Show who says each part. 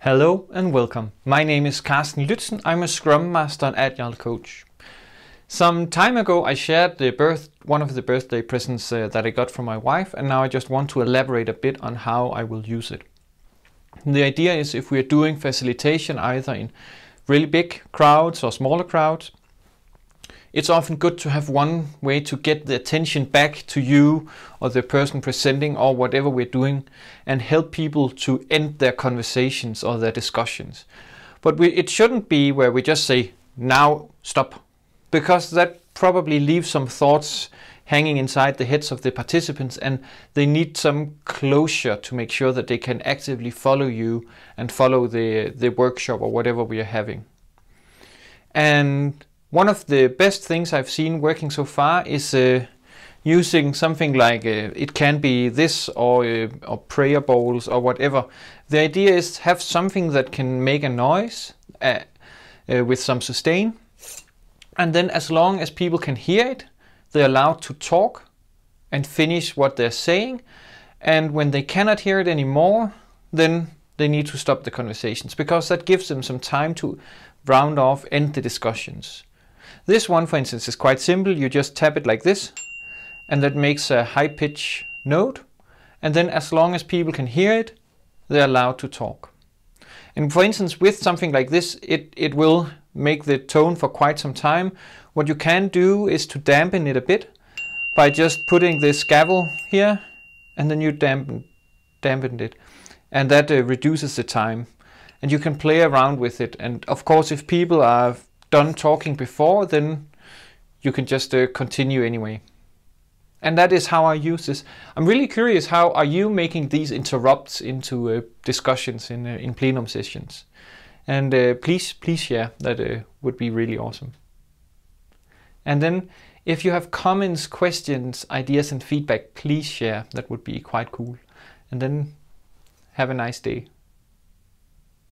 Speaker 1: Hello and welcome. My name is Carsten Lützen. I'm a Scrum Master and Agile Coach. Some time ago I shared one of the birthday presents that I got from my wife, and now I just want to elaborate a bit on how I will use it. The idea is, if we are doing facilitation either in really big crowds or smaller crowds, it's often good to have one way to get the attention back to you or the person presenting or whatever we're doing, and help people to end their conversations or their discussions. But it shouldn't be where we just say, now stop, because that probably leaves some thoughts hanging inside the heads of the participants, and they need some closure to make sure that they can actively follow you and follow the workshop or whatever we are having. And one of the best things I've seen working so far is using something like, it can be this or prayer bowls or whatever. The idea is to have something that can make a noise with some sustain. And then as long as people can hear it, they're allowed to talk and finish what they're saying. And when they cannot hear it anymore, then they need to stop the conversations, because that gives them some time to round off, end the discussions. This one, for instance, is quite simple. You just tap it like this, and that makes a high pitch note. And then as long as people can hear it, they're allowed to talk. And for instance, with something like this, it will make the tone for quite some time. What you can do is to dampen it a bit by just putting this gavel here, and then you dampen it. And that reduces the time. And you can play around with it. And of course, if people are done talking before, then you can just continue anyway. And that is how I use this. I'm really curious, how are you making these interrupts into discussions in plenum sessions? And please share. That would be really awesome. And then if you have comments, questions, ideas and feedback, please share. That would be quite cool. And then have a nice day.